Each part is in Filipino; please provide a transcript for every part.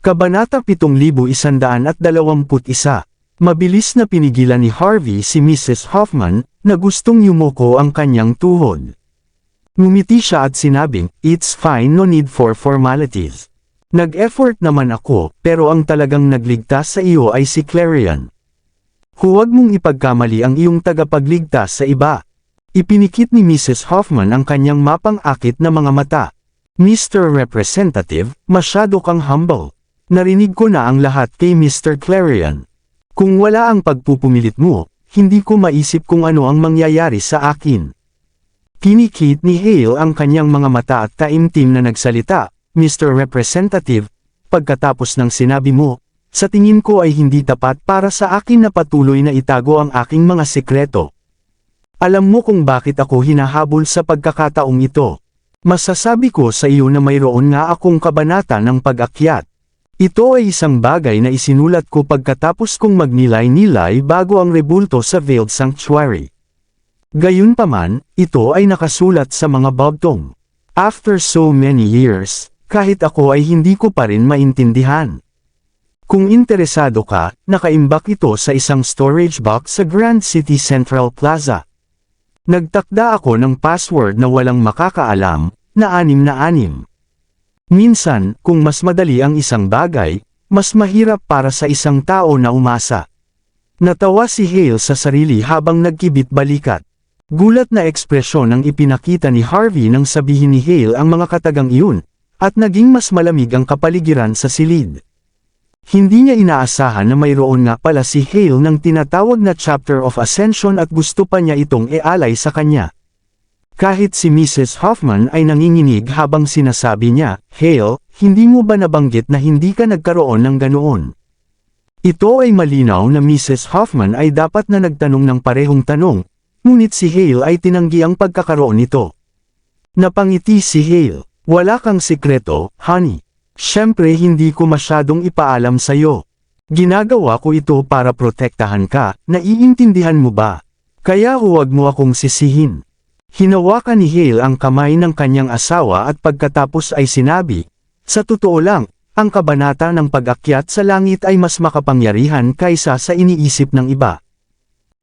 Kabanata 7121. Mabilis na pinigilan ni Harvey si Mrs. Hoffman, na gustong yumuko ang kanyang tuhod. Ngumiti siya at sinabing, "It's fine, no need for formalities. Nag-effort naman ako, pero ang talagang nagligtas sa iyo ay si Clarion. Huwag mong ipagkamali ang iyong tagapagligtas sa iba." Ipinikit ni Mrs. Hoffman ang kanyang mapang-akit na mga mata. "Mr. Representative, masyado kang humble. Narinig ko na ang lahat kay Mr. Clarion. Kung wala ang pagpupumilit mo, hindi ko maisip kung ano ang mangyayari sa akin." Kinikit ni Hale ang kanyang mga mata at taimtim na nagsalita, "Mr. Representative, pagkatapos ng sinabi mo, sa tingin ko ay hindi tapat para sa akin na patuloy na itago ang aking mga sekreto. Alam mo kung bakit ako hinahabol sa pagkakataong ito. Masasabi ko sa iyo na mayroon nga akong kabanata ng pag-akyat. Ito ay isang bagay na isinulat ko pagkatapos kong magnilay-nilay bago ang rebulto sa Veiled Sanctuary. Gayunpaman, ito ay nakasulat sa mga bogtong. After so many years, kahit ako ay hindi ko pa rin maintindihan. Kung interesado ka, nakaimbak ito sa isang storage box sa Grand City Central Plaza. Nagtakda ako ng password na walang makakaalam, na 6 na 6. Minsan, kung mas madali ang isang bagay, mas mahirap para sa isang tao na umasa." Natawa si Hale sa sarili habang nagkibit-balikat. Gulat na ekspresyon ang ipinakita ni Harvey nang sabihin ni Hale ang mga katagang iyon, at naging mas malamig ang kapaligiran sa silid. Hindi niya inaasahan na mayroon nga pala si Hale ng tinatawag na Chapter of Ascension at gusto pa niya itong ialay sa kanya. Kahit si Mrs. Hoffman ay nanginginig habang sinasabi niya, "Hale, hindi mo ba nabanggit na hindi ka nagkaroon ng ganoon?" Ito ay malinaw na Mrs. Hoffman ay dapat na nagtanong ng parehong tanong, ngunit si Hale ay tinanggi ang pagkakaroon nito. Napangiti si Hale, "Wala kang sikreto, honey. Siyempre hindi ko masyadong ipaalam sa'yo. Ginagawa ko ito para protektahan ka, naiintindihan mo ba? Kaya huwag mo akong sisihin." Hinawakan ni Hale ang kamay ng kanyang asawa at pagkatapos ay sinabi, "Sa totoo lang, ang kabanata ng pag-akyat sa langit ay mas makapangyarihan kaysa sa iniisip ng iba.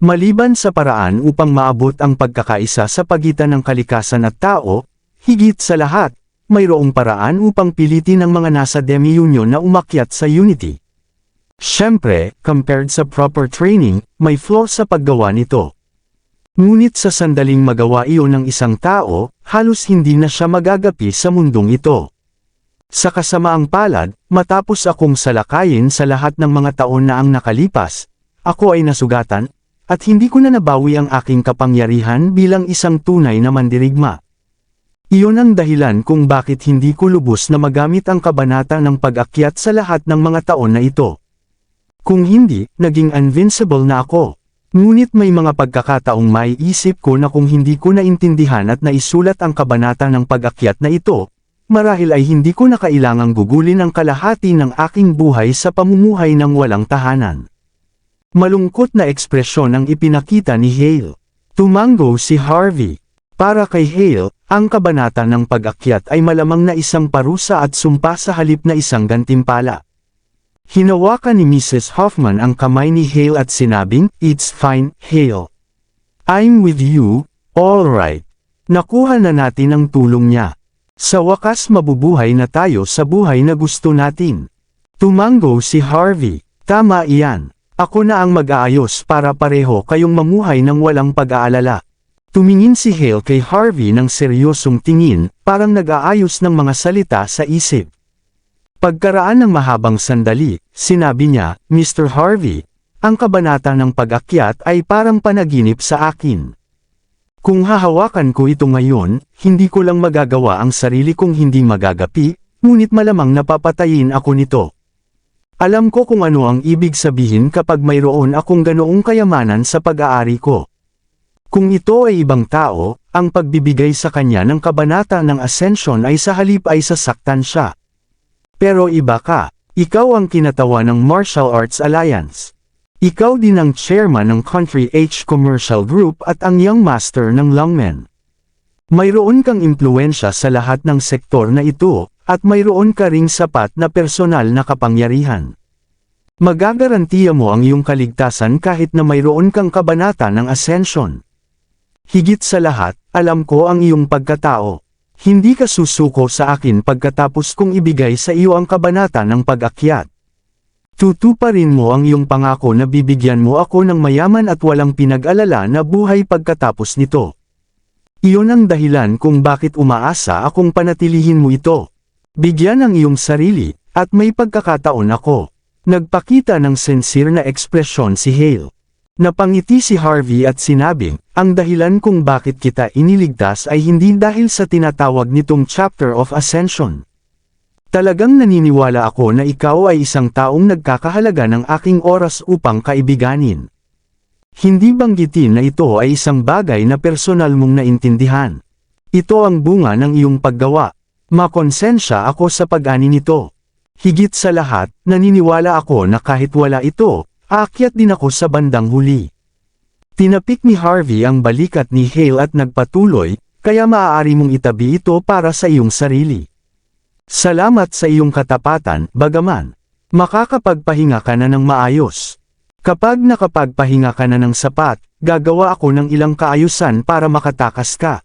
Maliban sa paraan upang maabot ang pagkakaisa sa pagitan ng kalikasan at tao, higit sa lahat, mayroong paraan upang pilitin ang mga nasa demi-union na umakyat sa unity. Siyempre, compared sa proper training, may flaw sa paggawa nito. Ngunit sa sandaling magawa iyon ng isang tao, halos hindi na siya magagapi sa mundong ito. Sa kasamaang palad, matapos akong salakayin sa lahat ng mga taon na ang nakalipas, ako ay nasugatan, at hindi ko na nabawi ang aking kapangyarihan bilang isang tunay na mandirigma. Iyon ang dahilan kung bakit hindi ko lubos na magamit ang kabanata ng pag-akyat sa lahat ng mga taon na ito. Kung hindi, naging invincible na ako. Ngunit may mga pagkakataong maiisip ko na kung hindi ko naintindihan at naisulat ang kabanata ng pag-akyat na ito, marahil ay hindi ko na kailangang gugulin ang kalahati ng aking buhay sa pamumuhay ng walang tahanan." Malungkot na ekspresyon ang ipinakita ni Hale. Tumango si Harvey. Para kay Hale, ang kabanata ng pag-akyat ay malamang na isang parusa at sumpa sa halip na isang gantimpala. Hinawakan ni Mrs. Hoffman ang kamay ni Hale at sinabing, "It's fine, Hale. I'm with you, all right." Nakuha na natin ang tulong niya. Sa wakas mabubuhay na tayo sa buhay na gusto natin. Tumango si Harvey. "Tama iyan. Ako na ang mag-aayos para pareho kayong mamuhay ng walang pag-aalala." Tumingin si Hale kay Harvey ng seryosong tingin, parang nag-aayos ng mga salita sa isip. Pagkaraan ng mahabang sandali, sinabi niya, "Mr. Harvey, ang kabanata ng pag-akyat ay parang panaginip sa akin. Kung hahawakan ko ito ngayon, hindi ko lang magagawa ang sarili kong hindi magagapi, ngunit malamang napapatayin ako nito. Alam ko kung ano ang ibig sabihin kapag mayroon akong ganoong kayamanan sa pag-aari ko. Kung ito ay ibang tao, ang pagbibigay sa kanya ng kabanata ng Ascension ay sa halip ay sasaktan siya. Pero iba ka, ikaw ang kinatawa ng Martial Arts Alliance. Ikaw din ang chairman ng Country H Commercial Group at ang young master ng Longmen. Mayroon kang impluensya sa lahat ng sektor na ito, at mayroon ka ring sapat na personal na kapangyarihan. Magagarantiya mo ang iyong kaligtasan kahit na mayroon kang kabanata ng Ascension. Higit sa lahat, alam ko ang iyong pagkatao. Hindi ka susuko sa akin pagkatapos kong ibigay sa iyo ang kabanata ng pag-akyat. Tutuparin mo ang iyong pangako na bibigyan mo ako ng mayaman at walang pinag-alala na buhay pagkatapos nito. Iyon ang dahilan kung bakit umaasa akong panatilihin mo ito. Bigyan ang iyong sarili, at may pagkakataon ako. Nagpakita ng sincere na ekspresyon si Hale. Napangiti si Harvey at sinabi, ang dahilan kung bakit kita iniligtas ay hindi dahil sa tinatawag nitong Chapter of Ascension. Talagang naniniwala ako na ikaw ay isang taong nagkakahalaga ng aking oras upang kaibiganin. Hindi banggitin na ito ay isang bagay na personal mong naintindihan. Ito ang bunga ng iyong paggawa. Makonsensya ako sa pag-ani nito. Higit sa lahat, naniniwala ako na kahit wala ito, aakyat din ako sa bandang huli. Tinapik ni Harvey ang balikat ni Hale at nagpatuloy, kaya maaari mong itabi ito para sa iyong sarili. Salamat sa iyong katapatan, bagaman. Makakapagpahinga ka na ng maayos. Kapag nakapagpahinga ka na ng sapat, gagawa ako ng ilang kaayusan para makatakas ka.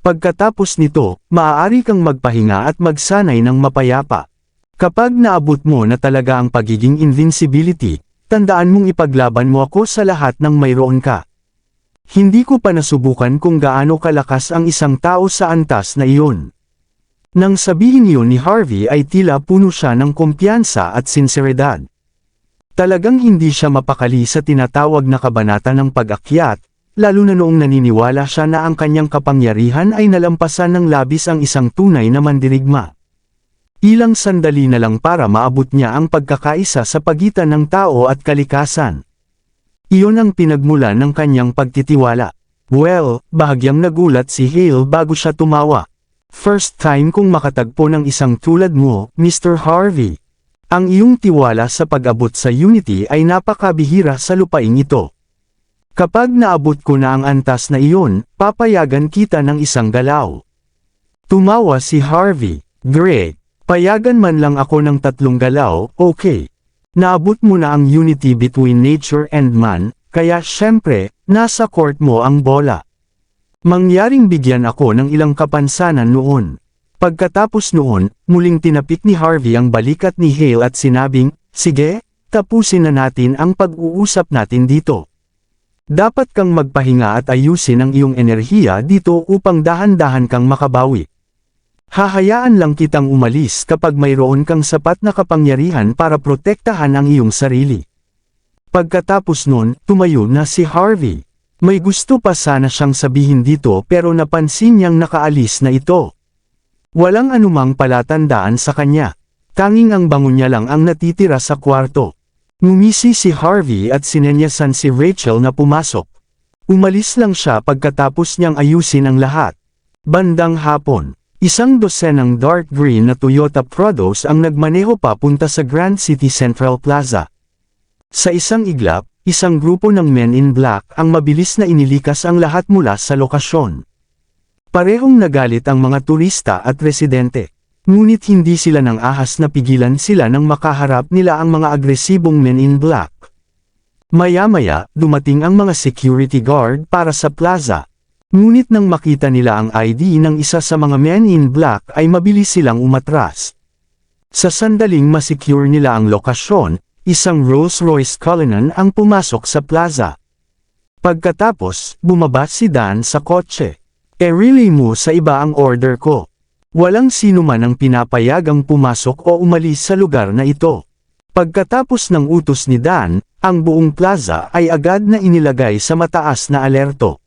Pagkatapos nito, maaari kang magpahinga at magsanay ng mapayapa. Kapag naabot mo na talaga ang pagiging invincibility, tandaan mong ipaglaban mo ako sa lahat ng mayroon ka. Hindi ko pa nasubukan kung gaano kalakas ang isang tao sa antas na iyon. Nang sabihin iyon ni Harvey ay tila puno siya ng kumpiyansa at sinseridad. Talagang hindi siya mapakali sa tinatawag na kabanata ng pag-akyat, lalo na noong naniniwala siya na ang kanyang kapangyarihan ay nalampasan ng labis ang isang tunay na mandirigma. Ilang sandali na lang para maabot niya ang pagkakaisa sa pagitan ng tao at kalikasan. Iyon ang pinagmulan ng kanyang pagtitiwala. Well, bahagyang nagulat si Hale bago siya tumawa. First time kong makatagpo ng isang tulad mo, Mr. Harvey. Ang iyong tiwala sa pag-abot sa Unity ay napakabihira sa lupaing ito. Kapag naabot ko na ang antas na iyon, papayagan kita ng isang galaw. Tumawa si Harvey. Great. Payagan man lang ako ng 3 galaw, okay. Naabot mo na ang unity between nature and man, kaya syempre, nasa court mo ang bola. Mangyaring bigyan ako ng ilang kapansanan noon. Pagkatapos noon, muling tinapik ni Harvey ang balikat ni Hale at sinabing, sige, tapusin na natin ang pag-uusap natin dito. Dapat kang magpahinga at ayusin ang iyong enerhiya dito upang dahan-dahan kang makabawi. Hahayaan lang kitang umalis kapag mayroon kang sapat na kapangyarihan para protektahan ang iyong sarili. Pagkatapos nun, tumayo na si Harvey. May gusto pa sana siyang sabihin dito pero napansin niyang nakaalis na ito. Walang anumang palatandaan sa kanya. Tanging ang bango niya lang ang natitira sa kwarto. Ngumisi si Harvey at sinenyasan si Rachel na pumasok. Umalis lang siya pagkatapos niyang ayusin ang lahat. Bandang hapon. Isang dosenang dark green na Toyota Prados ang nagmaneho papunta sa Grand City Central Plaza. Sa isang iglap, isang grupo ng men in black ang mabilis na inilikas ang lahat mula sa lokasyon. Parehong nagalit ang mga turista at residente. Ngunit hindi sila nang ahas na pigilan sila nang makaharap nila ang mga agresibong men in black. Maya-maya, dumating ang mga security guard para sa plaza. Ngunit nang makita nila ang ID ng isa sa mga men in black ay mabilis silang umatras. Sa sandaling masecure nila ang lokasyon, isang Rolls-Royce Cullinan ang pumasok sa plaza. Pagkatapos, bumaba si Dan sa kotse. Relay mo sa iba ang order ko. Walang sino man ang pinapayagang pumasok o umalis sa lugar na ito. Pagkatapos ng utos ni Dan, ang buong plaza ay agad na inilagay sa mataas na alerto.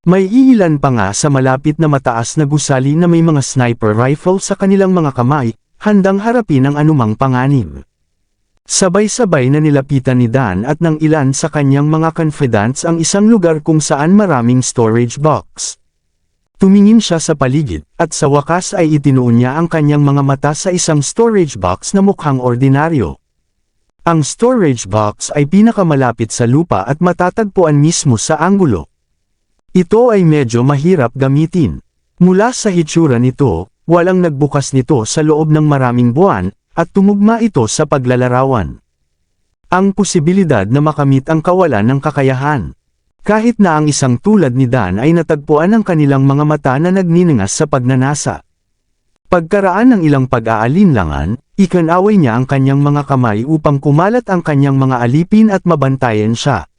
May iilan pa nga sa malapit na mataas na gusali na may mga sniper rifle sa kanilang mga kamay, handang harapin ang anumang panganib. Sabay-sabay na nilapitan ni Dan at ng ilan sa kanyang mga confidants ang isang lugar kung saan maraming storage box. Tumingin siya sa paligid, at sa wakas ay itinuon niya ang kanyang mga mata sa isang storage box na mukhang ordinaryo. Ang storage box ay pinakamalapit sa lupa at matatagpuan mismo sa anggulo. Ito ay medyo mahirap gamitin. Mula sa hitsura nito, walang nagbukas nito sa loob ng maraming buwan, at tumugma ito sa paglalarawan. Ang posibilidad na makamit ang kawalan ng kakayahan. Kahit na ang isang tulad ni Dan ay natagpuan ng kanilang mga mata na nagniningas sa pagnanasa. Pagkaraan ng ilang pag-aalinlangan, ikinaway niya ang kanyang mga kamay upang kumalat ang kanyang mga alipin at mabantayan siya.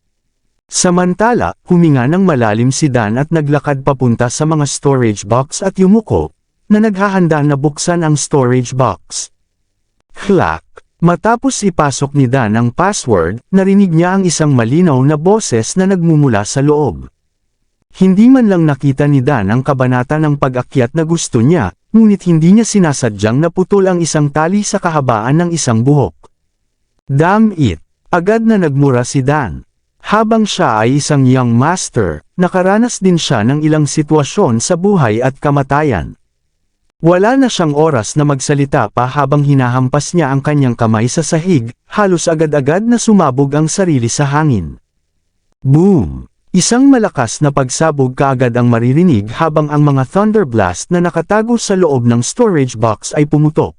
Samantala, huminga ng malalim si Dan at naglakad papunta sa mga storage box at yumuko, na naghahanda na buksan ang storage box. Clack! Matapos ipasok ni Dan ang password, narinig niya ang isang malinaw na boses na nagmumula sa loob. Hindi man lang nakita ni Dan ang kabanata ng pag-akyat na gusto niya, ngunit hindi niya sinasadyang naputol ang isang tali sa kahabaan ng isang buhok. Damn it! Agad na nagmura si Dan. Habang siya ay isang young master, nakaranas din siya ng ilang sitwasyon sa buhay at kamatayan. Wala na siyang oras na magsalita pa habang hinahampas niya ang kanyang kamay sa sahig, halos agad-agad na sumabog ang sarili sa hangin. Boom! Isang malakas na pagsabog kaagad ang maririnig habang ang mga thunder blast na nakatago sa loob ng storage box ay pumutok.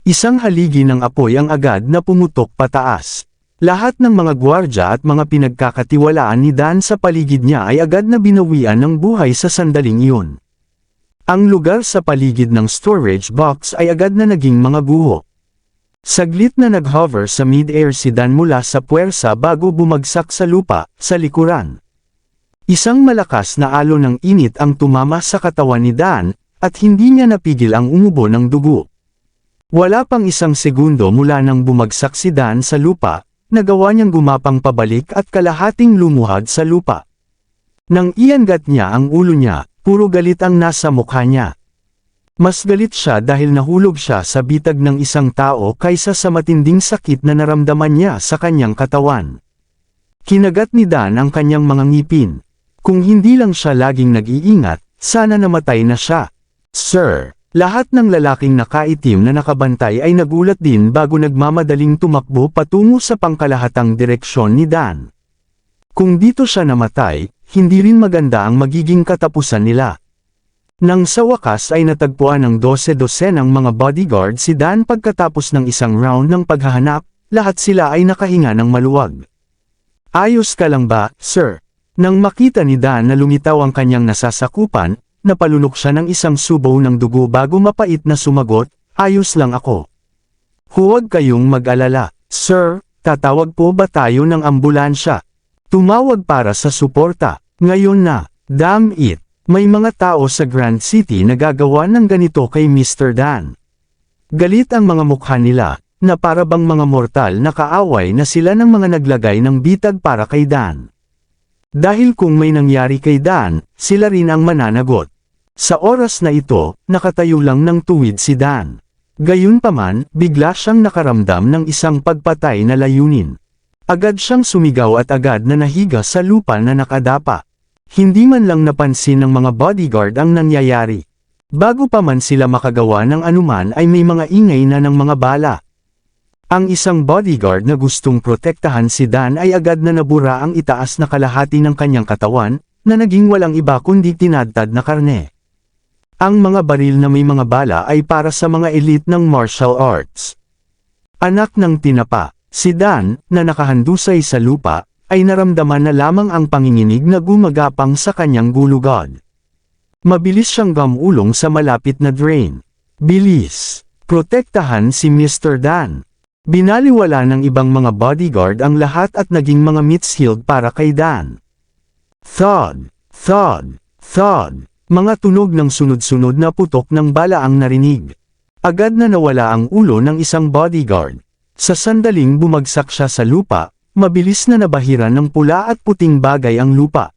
Isang haligi ng apoy ang agad na pumutok pataas. Lahat ng mga gwardya at mga pinagkakatiwalaan ni Dan sa paligid niya ay agad na binawian ng buhay sa sandaling iyon. Ang lugar sa paligid ng storage box ay agad na naging mga guho. Saglit na nag-hover sa mid-air si Dan mula sa puwersa bago bumagsak sa lupa, sa likuran. Isang malakas na alon ng init ang tumama sa katawan ni Dan, at hindi niya napigil ang umubo ng dugo. Wala pang isang segundo mula nang bumagsak si Dan sa lupa, nagawa niyang gumapang pabalik at kalahating lumuhad sa lupa. Nang iangat niya ang ulo niya, puro galit ang nasa mukha niya. Mas galit siya dahil nahulog siya sa bitag ng isang tao kaysa sa matinding sakit na naramdaman niya sa kanyang katawan. Kinagat ni Dan ang kanyang mga ngipin. Kung hindi lang siya laging nag-iingat, sana namatay na siya. Sir, lahat ng lalaking nakaitim na nakabantay ay nagulat din bago nagmamadaling tumakbo patungo sa pangkalahatang direksyon ni Dan. Kung dito siya namatay, hindi rin maganda ang magiging katapusan nila. Nang sa wakas ay natagpuan ng 12-dosenang mga bodyguard si Dan pagkatapos ng isang round ng paghahanap, lahat sila ay nakahinga ng maluwag. Ayos ka lang ba, sir? Nang makita ni Dan na lumitaw ang kanyang nasasakupan, napalunok siya ng isang subaw ng dugo bago mapait na sumagot, ayos lang ako. Huwag kayong mag-alala, sir, tatawag po ba tayo ng ambulansya? Tumawag para sa suporta. Ngayon na, damn it, may mga tao sa Grand City na gagawa ng ganito kay Mr. Dan. Galit ang mga mukha nila, na para bang mga mortal na kaaway na sila ng mga naglagay ng bitag para kay Dan. Dahil kung may nangyari kay Dan, sila rin ang mananagot. Sa oras na ito, nakatayo lang ng tuwid si Dan. Gayunpaman, bigla siyang nakaramdam ng isang pagpatay na layunin. Agad siyang sumigaw at agad na nahiga sa lupa na nakadapa. Hindi man lang napansin ng mga bodyguard ang nangyayari. Bago pa man sila makagawa ng anuman ay may mga ingay na ng mga bala. Ang isang bodyguard na gustong protektahan si Dan ay agad na nabura ang itaas na kalahati ng kanyang katawan, na naging walang iba kundi tinadtad na karne. Ang mga baril na may mga bala ay para sa mga elite ng martial arts. Anak ng tinapa. Si Dan, na nakahandusay sa lupa, ay naramdaman na lamang ang panginginig na gumagapang sa kanyang gulugod. Mabilis siyang gamulong sa malapit na drain. Bilis! Protektahan si Mr. Dan. Binaliwala ng ibang mga bodyguard ang lahat at naging mga mitsheld para kay Dan. Thud! Thud! Thud! Mga tunog ng sunod-sunod na putok ng bala ang narinig. Agad na nawala ang ulo ng isang bodyguard. Sa sandaling bumagsak siya sa lupa, mabilis na nabahiran ng pula at puting bagay ang lupa.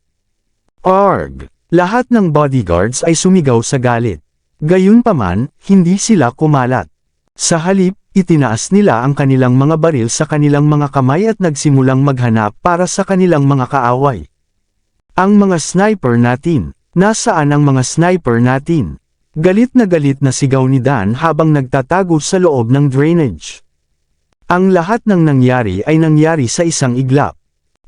Arg! Lahat ng bodyguards ay sumigaw sa galit. Gayunpaman, hindi sila kumalat. Sa halip, itinaas nila ang kanilang mga baril sa kanilang mga kamay at nagsimulang maghanap para sa kanilang mga kaaway. Ang mga sniper natin. Nasaan ang mga sniper natin? Galit na sigaw ni Dan habang nagtatago sa loob ng drainage. Ang lahat ng nangyari ay nangyari sa isang iglap.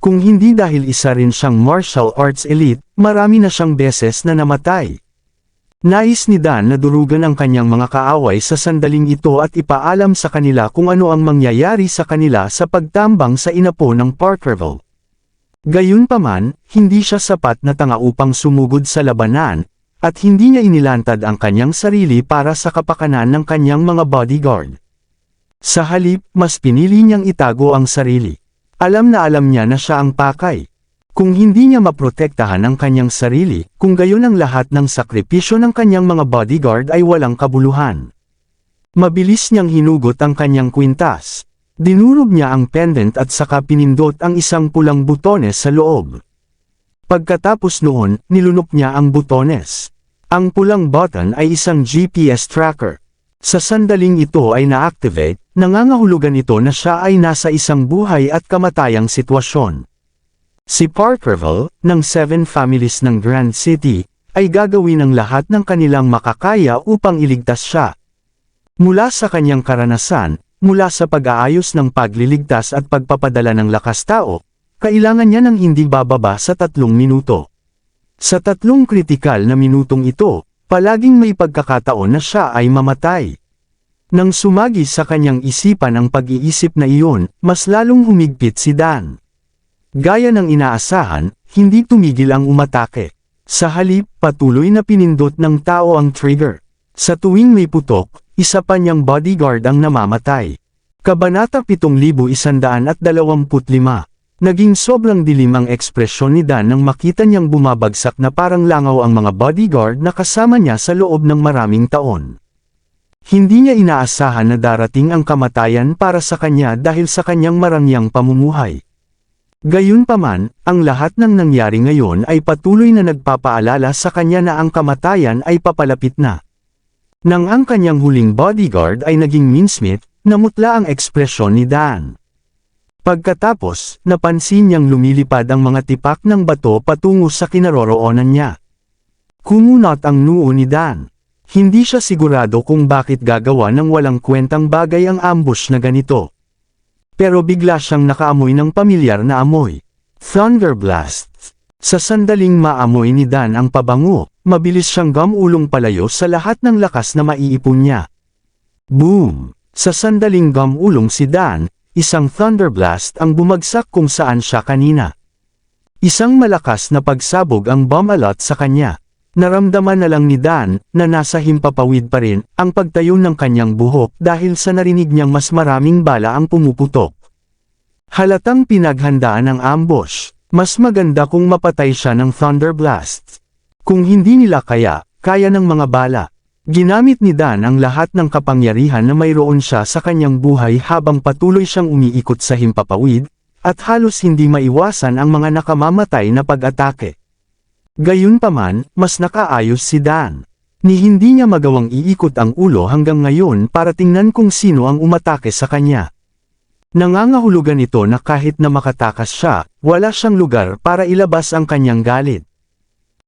Kung hindi dahil isa rin siyang martial arts elite, marami na siyang beses na namatay. Nais ni Dan na durugan ang kanyang mga kaaway sa sandaling ito at ipaalam sa kanila kung ano ang mangyayari sa kanila sa pagtambang sa inapo ng Parkerville. Gayunpaman, hindi siya sapat na tanga upang sumugod sa labanan, at hindi niya inilantad ang kanyang sarili para sa kapakanan ng kanyang mga bodyguard. Sa halip, mas pinili niyang itago ang sarili. Alam niya na siya ang pakay. Kung hindi niya maprotektahan ang kanyang sarili, kung gayon ang lahat ng sakripisyo ng kanyang mga bodyguard ay walang kabuluhan. Mabilis niyang hinugot ang kanyang kwintas. Dinurog niya ang pendant at saka pinindot ang isang pulang butones sa loob. Pagkatapos noon, nilunok niya ang butones. Ang pulang button ay isang GPS tracker. Sa sandaling ito ay na-activate, nangangahulugan ito na siya ay nasa isang buhay at kamatayang sitwasyon. Si Parkerville, ng 7 families ng Grand City, ay gagawin ang lahat ng kanilang makakaya upang iligtas siya. Mula sa kanyang karanasan, mula sa pag-aayos ng pagliligtas at pagpapadala ng lakas tao, kailangan niya ng hindi bababa sa 3 minuto. Sa 3 kritikal na minutong ito, palaging may pagkakataon na siya ay mamatay. Nang sumagi sa kanyang isipan ang pag-iisip na iyon, mas lalong humigpit si Dan. Gaya ng inaasahan, hindi tumigil ang umatake. Sa halip, patuloy na pinindot ng tao ang trigger. Sa tuwing may putok, isa pa niyang bodyguard ang namamatay. Kabanata 7125. Naging sobrang dilim ang ekspresyon ni Dan nang makita niyang bumabagsak na parang langaw ang mga bodyguard na kasama niya sa loob ng maraming taon. Hindi niya inaasahan na darating ang kamatayan para sa kanya dahil sa kanyang marangyang pamumuhay. Gayunpaman, ang lahat ng nangyari ngayon ay patuloy na nagpapaalala sa kanya na ang kamatayan ay papalapit na. Nang ang kanyang huling bodyguard ay naging mincemeat, namutla ang ekspresyon ni Dan. Pagkatapos, napansin niyang lumilipad ang mga tipak ng bato patungo sa kinaroroonan niya. Kumunot ang noo ni Dan. Hindi siya sigurado kung bakit gagawa ng walang kwentang bagay ang ambush na ganito. Pero bigla siyang nakaamoy ng pamilyar na amoy. Thunder Blast. Sa sandaling maamoy ni Dan ang pabango, mabilis siyang gumulong palayo sa lahat ng lakas na maiipon niya. Boom! Sa sandaling gumulong si Dan, isang Thunder Blast ang bumagsak kung saan siya kanina. Isang malakas na pagsabog ang bumalot sa kanya. Naramdaman na lang ni Dan na nasa himpapawid pa rin ang pagtayo ng kanyang buhok dahil sa narinig niyang mas maraming bala ang pumuputok. Halatang pinaghandaan ang ambush. Mas maganda kung mapatay siya ng Thunder Blast. Kung hindi nila kaya ng mga bala. Ginamit ni Dan ang lahat ng kapangyarihan na mayroon siya sa kanyang buhay habang patuloy siyang umiikot sa himpapawid, at halos hindi maiwasan ang mga nakamamatay na pag-atake. Gayunpaman, mas nakaayos si Dan. Ni hindi niya magawang iikot ang ulo hanggang ngayon para tingnan kung sino ang umatake sa kanya. Nangangahulugan ito na kahit na makatakas siya, wala siyang lugar para ilabas ang kanyang galit.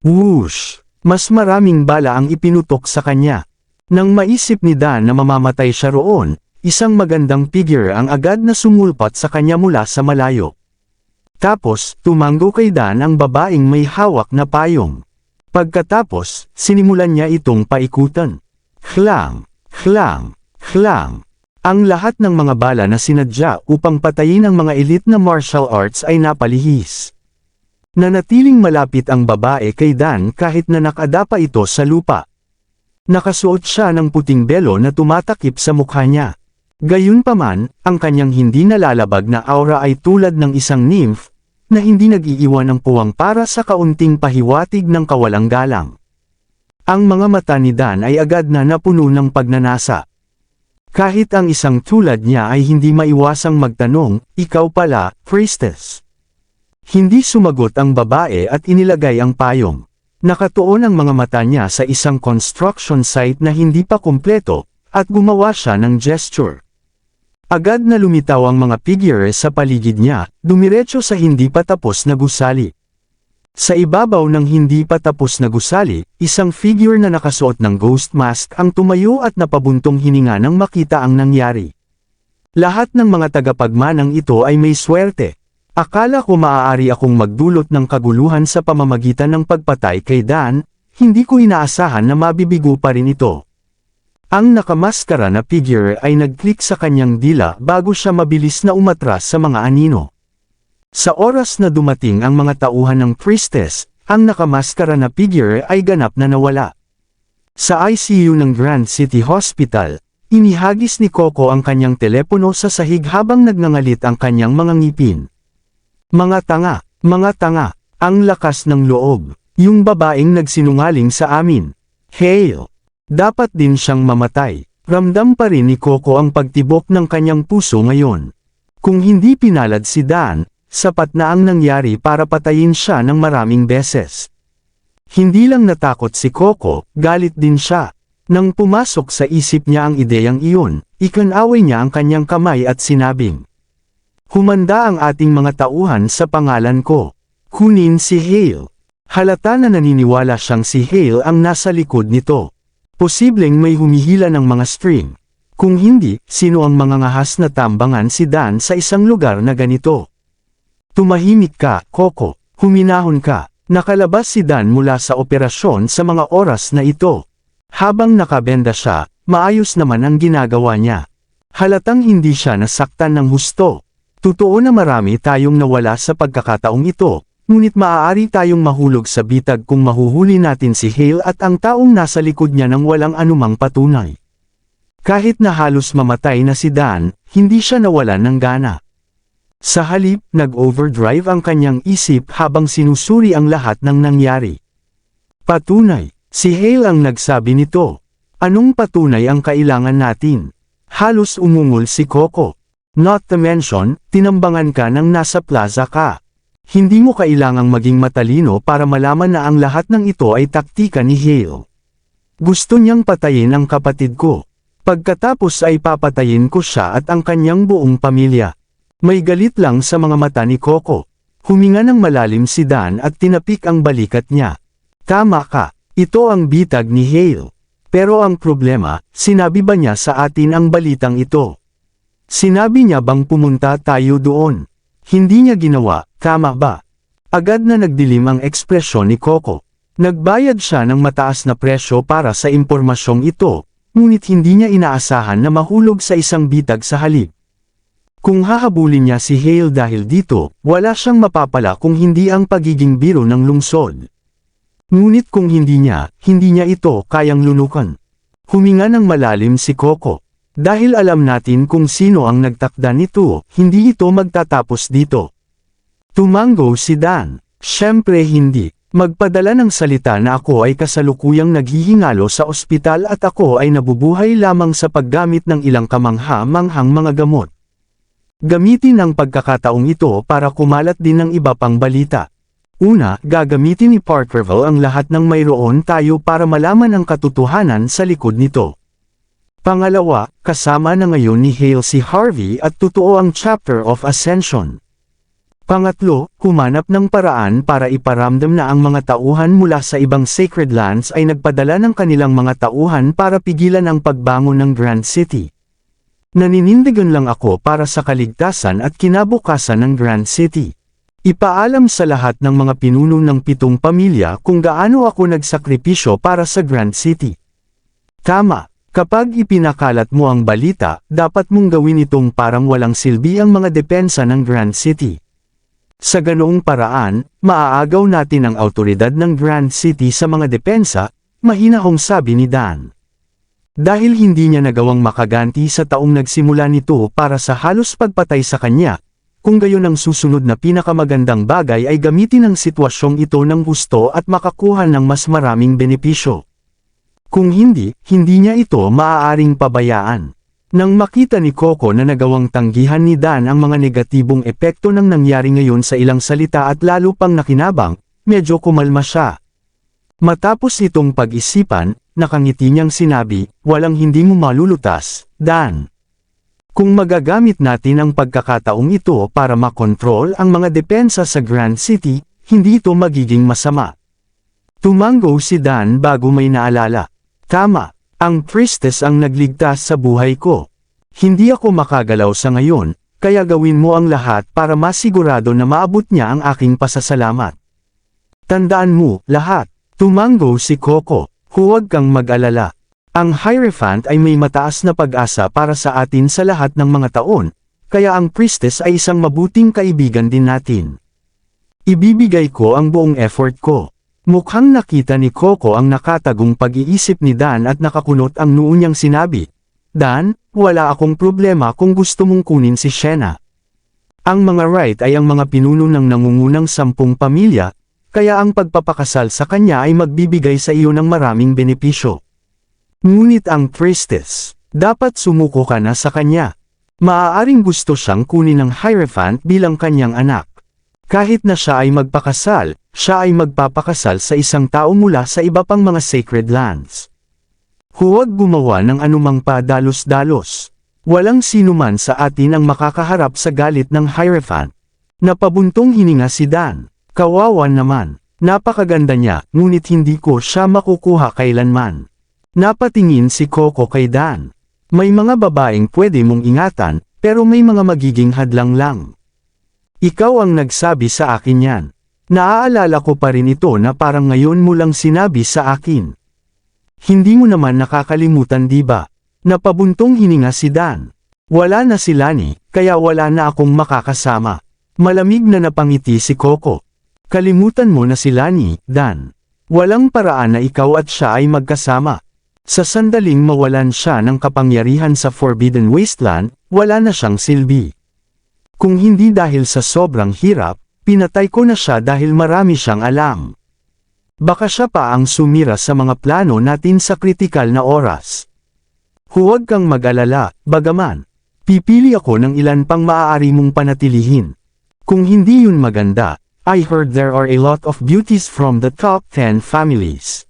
Whoosh! Mas maraming bala ang ipinutok sa kanya. Nang maisip ni Dan na mamamatay siya roon, isang magandang figure ang agad na sumulpat sa kanya mula sa malayo. Tapos, tumanggo kay Dan ang babaeng may hawak na payong. Pagkatapos, sinimulan niya itong paikutan. Khlang! Khlang! Khlang! Ang lahat ng mga bala na sinadya upang patayin ang mga elite na martial arts ay napalihis. Nanatiling malapit ang babae kay Dan kahit na nakadapa ito sa lupa. Nakasuot siya ng puting belo na tumatakip sa mukha niya. Gayunpaman, ang kanyang hindi nalalabag na aura ay tulad ng isang nymph, na hindi nag-iiwan ng puwang para sa kaunting pahiwatig ng kawalang galang. Ang mga mata ni Dan ay agad na napuno ng pagnanasa. Kahit ang isang tulad niya ay hindi maiwasang magtanong, "Ikaw pala, priestess?" Hindi sumagot ang babae at inilagay ang payong. Nakatuon ang mga mata niya sa isang construction site na hindi pa kumpleto, at gumawa siya ng gesture. Agad na lumitaw ang mga figure sa paligid niya, dumiretso sa hindi pa tapos na gusali. Sa ibabaw ng hindi pa tapos na gusali, isang figure na nakasuot ng ghost mask ang tumayo at napabuntong hininga nang makita ang nangyari. Lahat ng mga tagapagmanang ito ay may swerte. Akala ko maaari akong magdulot ng kaguluhan sa pamamagitan ng pagpatay kay Dan, hindi ko inaasahan na mabibigo pa rin ito. Ang nakamaskara na figure ay nag-click sa kanyang dila bago siya mabilis na umatras sa mga anino. Sa oras na dumating ang mga tauhan ng priestess, ang nakamaskara na figure ay ganap na nawala. Sa ICU ng Grand City Hospital, inihagis ni Coco ang kanyang telepono sa sahig habang nagngangalit ang kanyang mga ngipin. Mga tanga, ang lakas ng loob, yung babaeng nagsinungaling sa amin. Hale! Dapat din siyang mamatay. Ramdam pa rin ni Coco ang pagtibok ng kanyang puso ngayon. Kung hindi pinalad si Dan, sapat na ang nangyari para patayin siya ng maraming beses. Hindi lang natakot si Coco, galit din siya. Nang pumasok sa isip niya ang ideyang iyon, ikinaway niya ang kanyang kamay at sinabing, "Humanda ang ating mga tauhan sa pangalan ko. Kunin si Hale." Halata na naniniwala siyang si Hale ang nasa likod nito. Posibleng may humihila ng mga string. Kung hindi, sino ang mga ngahas na tambangan si Dan sa isang lugar na ganito? Tumahimik ka, Coco. Huminahon ka. Nakalabas si Dan mula sa operasyon sa mga oras na ito. Habang nakabenda siya, maayos naman ang ginagawa niya. Halatang hindi siya nasaktan ng husto. Totoo na marami tayong nawala sa pagkakataong ito. Ngunit maaari tayong mahulog sa bitag kung mahuhuli natin si Hale at ang taong nasa likod niya nang walang anumang patunay. Kahit na halos mamatay na si Dan, hindi siya nawalan ng gana. Sa halip, nag-overdrive ang kanyang isip habang sinusuri ang lahat ng nangyari. Patunay, si Hale ang nagsabi nito. Anong patunay ang kailangan natin? Halos umungol si Coco. Not to mention, tinambangan ka nang nasa plaza ka. Hindi mo kailangang maging matalino para malaman na ang lahat ng ito ay taktika ni Hale. Gusto niyang patayin ang kapatid ko. Pagkatapos ay papatayin ko siya at ang kanyang buong pamilya. May galit lang sa mga mata ni Coco. Huminga ng malalim si Dan at tinapik ang balikat niya. Tama ka, ito ang bitag ni Hale. Pero ang problema, sinabi ba niya sa atin ang balitang ito? Sinabi niya bang pumunta tayo doon? Hindi niya ginawa, tama ba? Agad na nagdilim ang ekspresyon ni Coco. Nagbayad siya ng mataas na presyo para sa impormasyong ito, ngunit hindi niya inaasahan na mahulog sa isang bitag sa halip. Kung hahabulin niya si Hale dahil dito, wala siyang mapapala kung hindi ang pagiging biro ng lungsod. Ngunit kung hindi niya ito kayang lunukan. Huminga ng malalim si Coco. Dahil alam natin kung sino ang nagtakda nito, hindi ito magtatapos dito. Tumango si Dan. Siyempre hindi. Magpadala ng salita na ako ay kasalukuyang naghihingalo sa ospital at ako ay nabubuhay lamang sa paggamit ng ilang kamangha-manghang mga gamot. Gamitin ang pagkakataong ito para kumalat din ng iba pang balita. Una, gagamitin ni Parkerville ang lahat ng mayroon tayo para malaman ang katotohanan sa likod nito. Pangalawa, kasama na ngayon ni Hale si Harvey at totoo ang Chapter of Ascension. Pangatlo, humanap ng paraan para iparamdam na ang mga tauhan mula sa ibang sacred lands ay nagpadala ng kanilang mga tauhan para pigilan ang pagbangon ng Grand City. Naninindigan lang ako para sa kaligtasan at kinabukasan ng Grand City. Ipaalam sa lahat ng mga pinuno ng 7 pamilya kung gaano ako nagsakripisyo para sa Grand City. Tama. Kapag ipinakalat mo ang balita, dapat mong gawin itong parang walang silbi ang mga depensa ng Grand City. Sa ganoong paraan, maaagaw natin ang awtoridad ng Grand City sa mga depensa, mahinahong sabi ni Dan. Dahil hindi niya nagawang makaganti sa taong nagsimula nito para sa halos pagpatay sa kanya, kung gayon ang susunod na pinakamagandang bagay ay gamitin ang sitwasyong ito ng gusto at makakuha ng mas maraming benepisyo. Kung hindi niya ito maaaring pabayaan. Nang makita ni Coco na nagawang tanggihan ni Dan ang mga negatibong epekto ng nangyari ngayon sa ilang salita at lalo pang nakinabang, medyo kumalma siya. Matapos itong pag-isipan, nakangiti niyang sinabi, walang hindi mo malulutas, Dan. Kung magagamit natin ang pagkakataong ito para makontrol ang mga depensa sa Grand City, hindi ito magiging masama. Tumango si Dan bago may naalala. Tama, ang priestess ang nagligtas sa buhay ko. Hindi ako makagalaw sa ngayon, kaya gawin mo ang lahat para masigurado na maabot niya ang aking pasasalamat. Tandaan mo, lahat, Tumango si Coco. Huwag kang mag-alala. Ang Hierophant ay may mataas na pag-asa para sa atin sa lahat ng mga taon, kaya ang Priestess ay isang mabuting kaibigan din natin. Ibibigay ko ang buong effort ko. Mukhang nakita ni Coco ang nakatagong pag-iisip ni Dan at nakakunot ang noo niyang sinabi, Dan, wala akong problema kung gusto mong kunin si Shena. Ang mga Wright ay ang mga pinuno ng nangungunang 10 pamilya, kaya ang pagpapakasal sa kanya ay magbibigay sa iyo ng maraming benepisyo. Ngunit ang Priestess, dapat sumuko ka na sa kanya. Maaaring gusto siyang kunin ng Hierophant bilang kanyang anak. Kahit na siya ay magpakasal, siya ay magpapakasal sa isang tao mula sa iba pang mga sacred lands. Huwag gumawa ng anumang padalos-dalos. Walang sinuman sa atin ang makakaharap sa galit ng Hierophant. Napabuntong hininga si Dan. Kawawan naman. Napakaganda niya, ngunit hindi ko siya makukuha kailanman. Napatingin si Coco kay Dan. May mga babaeng pwede mong ingatan, pero may mga magiging hadlang lang. Ikaw ang nagsabi sa akin yan. Naaalala ko pa rin ito na parang ngayon mo lang sinabi sa akin. Hindi mo naman nakakalimutan diba? Napabuntong hininga si Dan. Wala na si Lani, kaya wala na akong makakasama. Malamig na napangiti si Coco. Kalimutan mo na si Lani, Dan. Walang paraan na ikaw at siya ay magkasama. Sa sandaling mawalan siya ng kapangyarihan sa Forbidden Wasteland, wala na siyang silbi. Kung hindi dahil sa sobrang hirap, pinatay ko na siya dahil marami siyang alam. Baka siya pa ang sumira sa mga plano natin sa kritikal na oras. Huwag kang mag-alala, bagaman. Pipili ako ng ilan pang maaari mong panatilihin. Kung hindi yun maganda, I heard there are a lot of beauties from the top 10 families.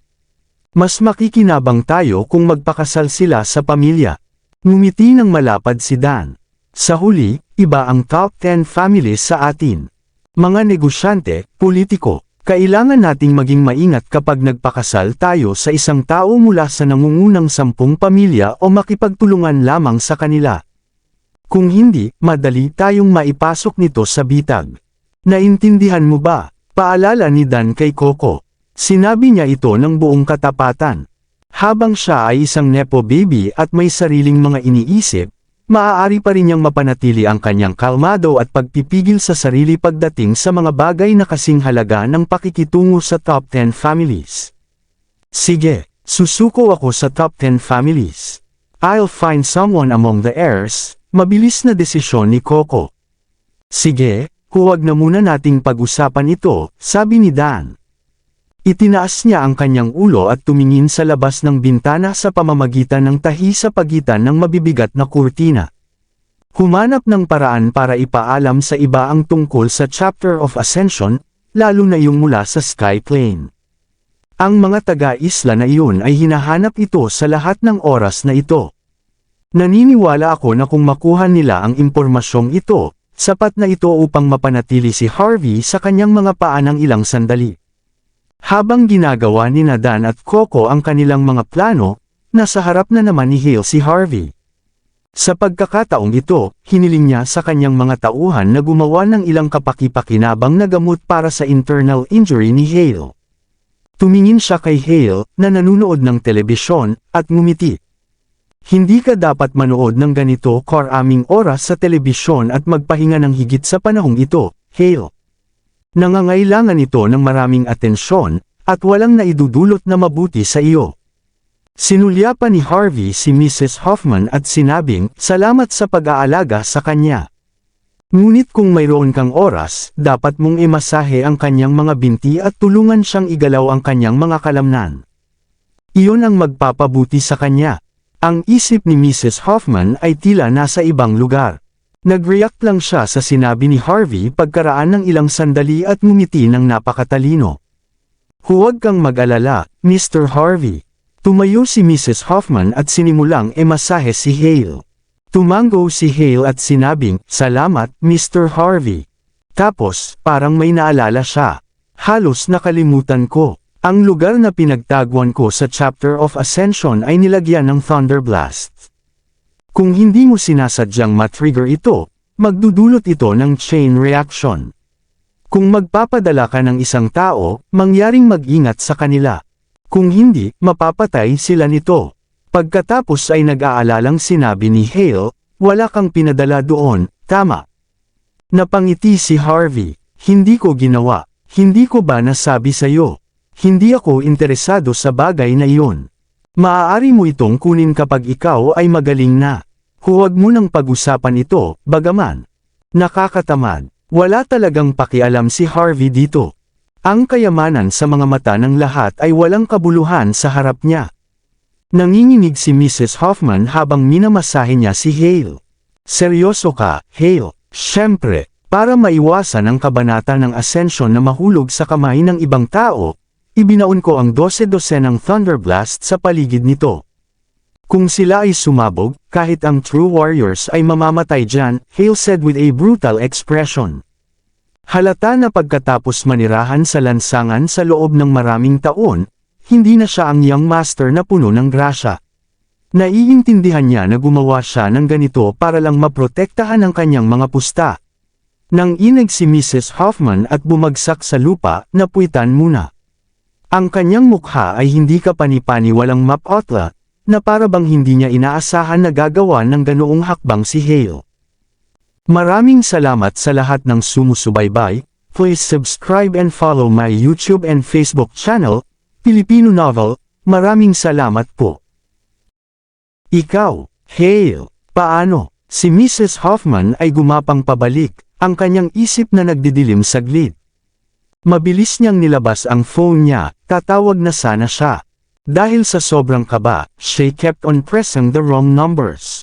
Mas makikinabang tayo kung magpakasal sila sa pamilya. Ngumiti ng malapad si Dan. Sa huli, iba ang top 10 families sa atin. Mga negosyante, politiko, kailangan nating maging maingat kapag nagpakasal tayo sa isang tao mula sa nangungunang 10 pamilya o makipagtulungan lamang sa kanila. Kung hindi, madali tayong maipasok nito sa bitag. Naintindihan mo ba? Paalala ni Dan kay Coco. Sinabi niya ito ng buong katapatan. Habang siya ay isang nepo baby at may sariling mga iniisip, maaari pa rin niyang mapanatili ang kanyang kalmado at pagpipigil sa sarili pagdating sa mga bagay na kasing halaga ng pakikitungo sa top 10 families. Sige, susuko ako sa top 10 families. I'll find someone among the heirs, mabilis na desisyon ni Coco. Sige, huwag na muna nating pag-usapan ito, sabi ni Dan. Itinaas niya ang kanyang ulo at tumingin sa labas ng bintana sa pamamagitan ng tahi sa pagitan ng mabibigat na kurtina. Humanap ng paraan para ipaalam sa iba ang tungkol sa Chapter of Ascension, lalo na yung mula sa Sky Plane. Ang mga taga-isla na iyon ay hinahanap ito sa lahat ng oras na ito. Naniniwala ako na kung makuha nila ang impormasyong ito, sapat na ito upang mapanatili si Harvey sa kanyang mga paanang ilang sandali. Habang ginagawa ni Dan at Coco ang kanilang mga plano, nasa harap na naman ni Hale si Harvey. Sa pagkakataong ito, hiniling niya sa kanyang mga tauhan na gumawa ng ilang kapaki-pakinabang na gamot para sa internal injury ni Hale. Tumingin siya kay Hale, na nanunood ng telebisyon, at ngumiti. Hindi ka dapat manood ng ganito karaming oras sa telebisyon at magpahinga ng higit sa panahong ito, Hale. Nangangailangan ito ng maraming atensyon, at walang naidudulot na mabuti sa iyo. Sinulya pa ni Harvey si Mrs. Hoffman at sinabing, salamat sa pag-aalaga sa kanya. Ngunit kung mayroon kang oras, dapat mong imasahe ang kanyang mga binti at tulungan siyang igalaw ang kanyang mga kalamnan. Iyon ang magpapabuti sa kanya. Ang isip ni Mrs. Hoffman ay tila nasa ibang lugar. Nag-react lang siya sa sinabi ni Harvey pagkaraan ng ilang sandali at ngumiti ng napakatalino. Huwag kang mag-alala, Mr. Harvey. Tumayo si Mrs. Hoffman at sinimulang emasahe si Hale. Tumango si Hale at sinabing, salamat, Mr. Harvey. Tapos, parang may naalala siya. Halos nakalimutan ko. Ang lugar na pinagtaguan ko sa Chapter of Ascension ay nilagyan ng Thunder Blast. Kung hindi mo sinasadyang matrigger ito, magdudulot ito ng chain reaction. Kung magpapadala ka ng isang tao, mangyaring mag-ingat sa kanila. Kung hindi, mapapatay sila nito. Pagkatapos ay nag-aalalang sinabi ni Hale, wala kang pinadala doon, tama. Napangiti si Harvey, hindi ko ginawa, hindi ko ba nasabi sa'yo? Hindi ako interesado sa bagay na iyon. Maaari mo itong kunin kapag ikaw ay magaling na. Huwag mo nang pag-usapan ito, bagaman. Nakakatamad. Wala talagang pakialam si Harvey dito. Ang kayamanan sa mga mata ng lahat ay walang kabuluhan sa harap niya. Nanginginig si Mrs. Hoffman habang minamasahe niya si Hale. Seryoso ka, Hale? Siyempre, para maiwasan ang kabanata ng Ascension na mahulog sa kamay ng ibang tao, ibinaon ko ang 12-dosenang Thunderblast sa paligid nito. Kung sila ay sumabog, kahit ang true warriors ay mamamatay dyan, Hale said with a brutal expression. Halata na pagkatapos manirahan sa lansangan sa loob ng maraming taon, hindi na siya ang young master na puno ng grasya. Naiintindihan niya na gumawa siya ng ganito para lang maprotektahan ang kanyang mga pusta. Nang inig si Mrs. Hoffman at bumagsak sa lupa, napuwitan muna. Ang kanyang mukha ay hindi kapani-pani walang mapotla, na para bang hindi niya inaasahan na gagawa ng ganoong hakbang si Hale. Maraming salamat sa lahat ng sumusubaybay. Please subscribe and follow my YouTube and Facebook channel, Filipino Novel. Maraming salamat po. Ikaw, Hale, paano? Si Mrs. Hoffman ay gumapang pabalik, ang kanyang isip na nagdidilim saglit. Mabilis niyang nilabas ang phone niya, tatawag na sana siya. Dahil sa sobrang kaba, she kept on pressing the wrong numbers.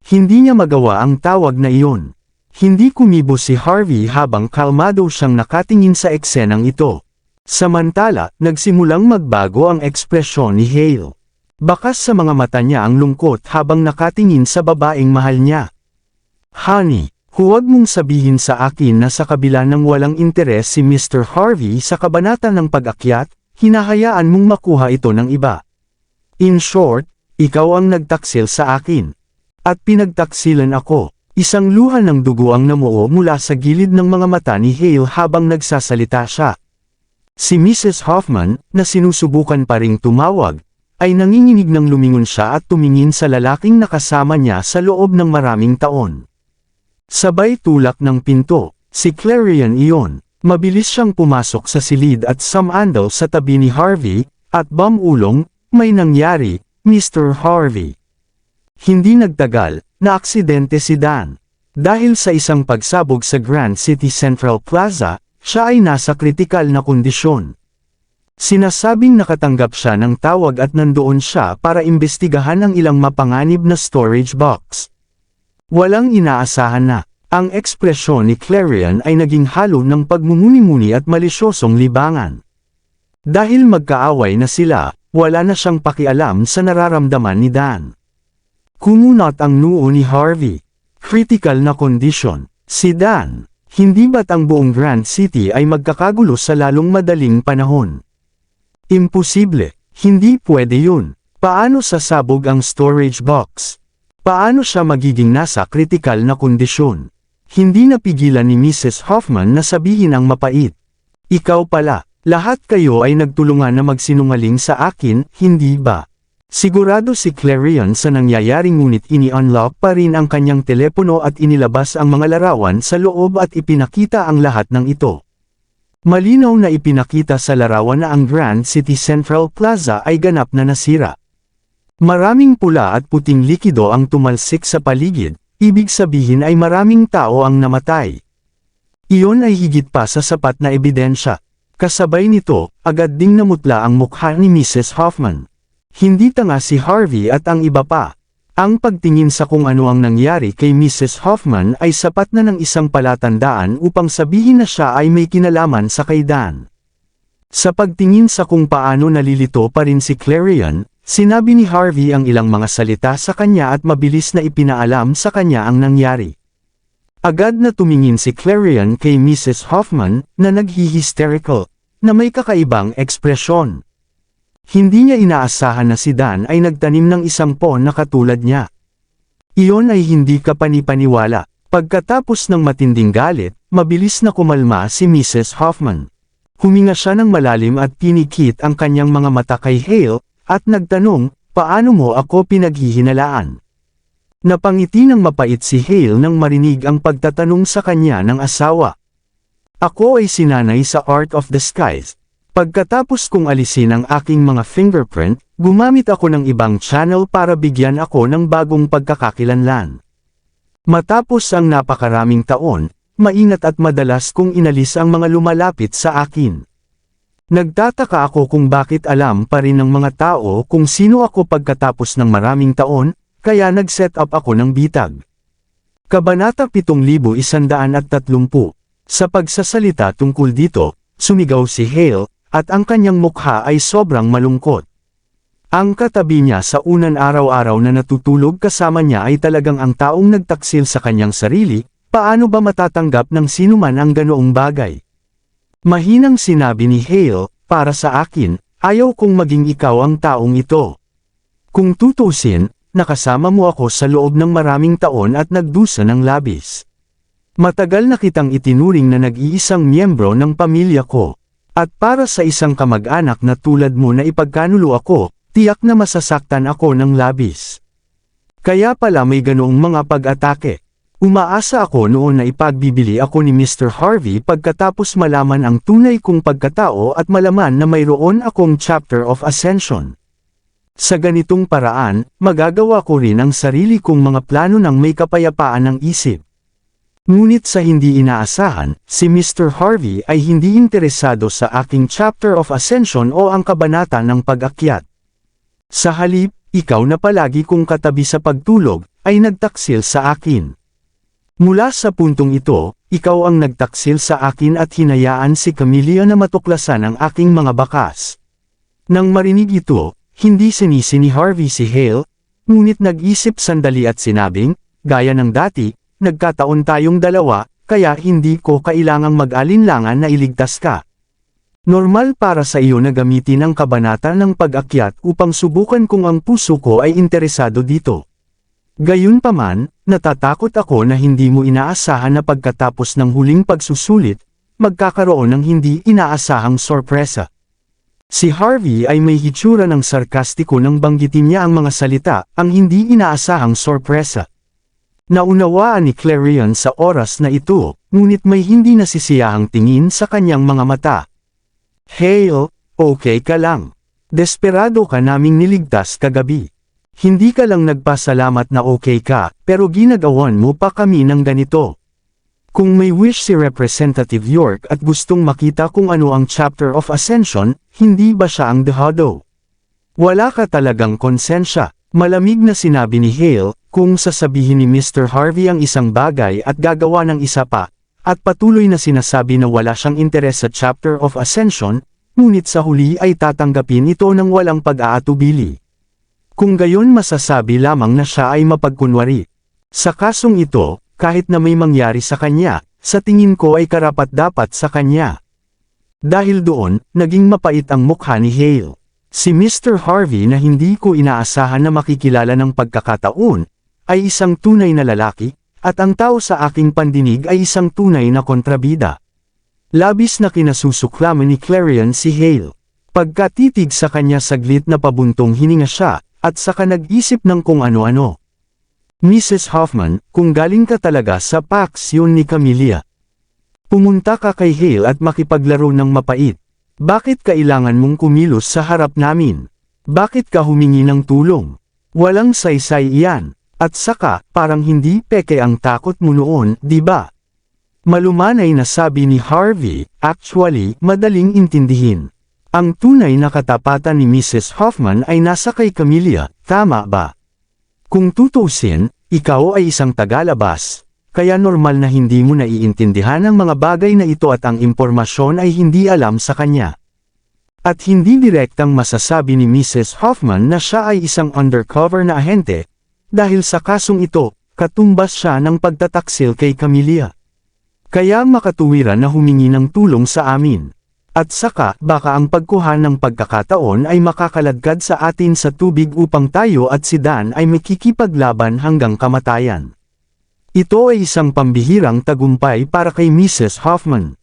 Hindi niya magawa ang tawag na iyon. Hindi kumibo si Harvey habang kalmado siyang nakatingin sa eksenang ito. Samantala, nagsimulang magbago ang ekspresyon ni Hale. Bakas sa mga mata niya ang lungkot habang nakatingin sa babaeng mahal niya. Honey, huwag mong sabihin sa akin na sa kabila ng walang interes si Mr. Harvey sa kabanata ng pag-akyat, hinahayaan mong makuha ito ng iba. In short, ikaw ang nagtaksil sa akin. At pinagtaksilan ako. Isang luha ng dugo ang namuo mula sa gilid ng mga mata ni Hale habang nagsasalita siya. Si Mrs. Hoffman, na sinusubukan pa ring tumawag, ay nanginginig ng lumingon siya at tumingin sa lalaking nakasama niya sa loob ng maraming taon. Sabay tulak ng pinto, si Clarion iyon. Mabilis siyang pumasok sa silid at sumandal sa tabi ni Harvey, at bamulong, may nangyari, Mr. Harvey. Hindi nagtagal, naaksidente si Dan. Dahil sa isang pagsabog sa Grand City Central Plaza, siya ay nasa kritikal na kondisyon. Sinasabing nakatanggap siya ng tawag at nandoon siya para imbestigahan ang ilang mapanganib na storage box. Walang inaasahan na. Ang ekspresyon ni Clarion ay naging halo ng pagmumuni-muni at malisyosong libangan. Dahil magkaaway na sila, wala na siyang pakialam sa nararamdaman ni Dan. Kumunot ang noo ni Harvey. Critical na kondisyon. Si Dan, hindi ba't ang buong Grand City ay magkakagulo sa lalong madaling panahon? Imposible. Hindi pwede yun. Paano sasabog ang storage box? Paano siya magiging nasa kritikal na kondisyon? Hindi napigilan ni Mrs. Hoffman na sabihin ang mapait. Ikaw pala, lahat kayo ay nagtulungan na magsinungaling sa akin, hindi ba? Sigurado si Clarion sa nangyayari ngunit ini-unlock pa rin ang kanyang telepono at inilabas ang mga larawan sa loob at ipinakita ang lahat ng ito. Malinaw na ipinakita sa larawan na ang Grand City Central Plaza ay ganap na nasira. Maraming pula at puting likido ang tumalsik sa paligid. Ibig sabihin ay maraming tao ang namatay. Iyon ay higit pa sa sapat na ebidensya. Kasabay nito, agad ding namutla ang mukha ni Mrs. Hoffman. Hindi tanga si Harvey at ang iba pa. Ang pagtingin sa kung ano ang nangyari kay Mrs. Hoffman ay sapat na ng isang palatandaan upang sabihin na siya ay may kinalaman sa kay Dan. Sa pagtingin sa kung paano nalilito pa rin si Clarion, sinabi ni Harvey ang ilang mga salita sa kanya at mabilis na ipinaalam sa kanya ang nangyari. Agad na tumingin si Clarion kay Mrs. Hoffman, na naghi-hysterical, na may kakaibang ekspresyon. Hindi niya inaasahan na si Dan ay nagtanim ng isang pon na katulad niya. Iyon ay hindi kapanipaniwala. Pagkatapos ng matinding galit, mabilis na kumalma si Mrs. Hoffman. Huminga siya ng malalim at pinikit ang kanyang mga mata kay Hale, at nagtanong, paano mo ako pinaghihinalaan? Napangiti ng mapait si Hale nang marinig ang pagtatanong sa kanya ng asawa. Ako ay sinanay sa Art of Disguise. Pagkatapos kong alisin ang aking mga fingerprint, gumamit ako ng ibang channel para bigyan ako ng bagong pagkakakilanlan. Matapos ang napakaraming taon, maingat at madalas kong inalis ang mga lumalapit sa akin. Nagtataka ako kung bakit alam pa rin ng mga tao kung sino ako pagkatapos ng maraming taon, kaya nag-set up ako ng bitag. Kabanata 7130. Sa pagsasalita tungkol dito, sumigaw si Hale, at ang kanyang mukha ay sobrang malungkot. Ang katabi niya sa unan araw-araw na natutulog kasama niya ay talagang ang taong nagtaksil sa kanyang sarili, paano ba matatanggap ng sinuman ang ganoong bagay? Mahinang sinabi ni Hale, para sa akin, ayaw kong maging ikaw ang taong ito. Kung tutusin, nakasama mo ako sa loob ng maraming taon at nagdusa ng labis. Matagal na kitang itinuring na nag-iisang miyembro ng pamilya ko. At para sa isang kamag-anak na tulad mo na ipagkanulo ako, tiyak na masasaktan ako ng labis. Kaya pala may ganoong mga pag-atake. Umaasa ako noon na ipagbibili ako ni Mr. Harvey pagkatapos malaman ang tunay kong pagkatao at malaman na mayroon akong chapter of ascension. Sa ganitong paraan, magagawa ko rin ang sarili kong mga plano ng may kapayapaan ng isip. Ngunit sa hindi inaasahan, si Mr. Harvey ay hindi interesado sa aking chapter of ascension o ang kabanata ng pag-akyat. Sa halip, ikaw na palagi kong katabi sa pagtulog, ay nagtaksil sa akin. Mula sa puntong ito, ikaw ang nagtaksil sa akin at hinayaan si Camilla na matuklasan ang aking mga bakas. Nang marinig ito, hindi sinisi ni Harvey si Hale, ngunit nag-isip sandali at sinabing, gaya ng dati, nagkataon tayong dalawa, kaya hindi ko kailangang mag-alinlangan na iligtas ka. Normal para sa iyo na gamitin ang kabanata ng pag-akyat upang subukan kung ang puso ko ay interesado dito. Gayunpaman, natatakot ako na hindi mo inaasahan na pagkatapos ng huling pagsusulit, magkakaroon ng hindi inaasahang sorpresa. Si Harvey ay may hitsura ng sarkastiko nang banggitin niya ang mga salita, ang hindi inaasahang sorpresa. Naunawaan ni Clarion sa oras na ito, ngunit may hindi nasisiyahang tingin sa kanyang mga mata. Hale, okay ka lang. Desperado ka naming niligtas kagabi. Hindi ka lang nagpasalamat na okay ka, pero ginagawan mo pa kami ng ganito. Kung may wish si Representative York at gustong makita kung ano ang chapter of ascension, hindi ba siya ang dehado? Wala ka talagang konsensya. Malamig na sinabi ni Hale, kung sasabihin ni Mr. Harvey ang isang bagay at gagawa ng isa pa, at patuloy na sinasabi na wala siyang interes sa chapter of ascension, ngunit sa huli ay tatanggapin ito ng walang pag-aatubili. Kung gayon masasabi lamang na siya ay mapagkunwari. Sa kasong ito, kahit na may mangyari sa kanya, sa tingin ko ay karapat-dapat sa kanya. Dahil doon, naging mapait ang mukha ni Hale. Si Mr. Harvey na hindi ko inaasahan na makikilala ng pagkakataon, ay isang tunay na lalaki, at ang tao sa aking pandinig ay isang tunay na kontrabida. Labis na kinasusuklaman ni Clarion si Hale. Pagkatitig sa kanya saglit na pabuntong hininga siya, at saka nag-isip ng kung ano-ano. Mrs. Hoffman, kung galing ka talaga sa paksyon ni Camilla. Pumunta ka kay Hale at makipaglaro ng mapait. Bakit kailangan mong kumilos sa harap namin? Bakit ka humingi ng tulong? Walang saysay iyan. At saka, parang hindi peke ang takot mo noon, di ba? Malumanay na sabi ni Harvey, actually, madaling intindihin. Ang tunay na katapatan ni Mrs. Hoffman ay nasa kay Camilla, tama ba? Kung tutusin, ikaw ay isang tagalabas. Kaya normal na hindi mo naiintindihan ang mga bagay na ito at ang impormasyon ay hindi alam sa kanya. At hindi direktang masasabi ni Mrs. Hoffman na siya ay isang undercover na ahente, dahil sa kasong ito, katumbas siya ng pagtataksil kay Camilla. Kaya makatuwiran na humingi ng tulong sa amin. At saka, baka ang pagkuha ng pagkakataon ay makakaladkad sa atin sa tubig upang tayo at si Dan ay makikipaglaban hanggang kamatayan. Ito ay isang pambihirang tagumpay para kay Mrs. Hoffman.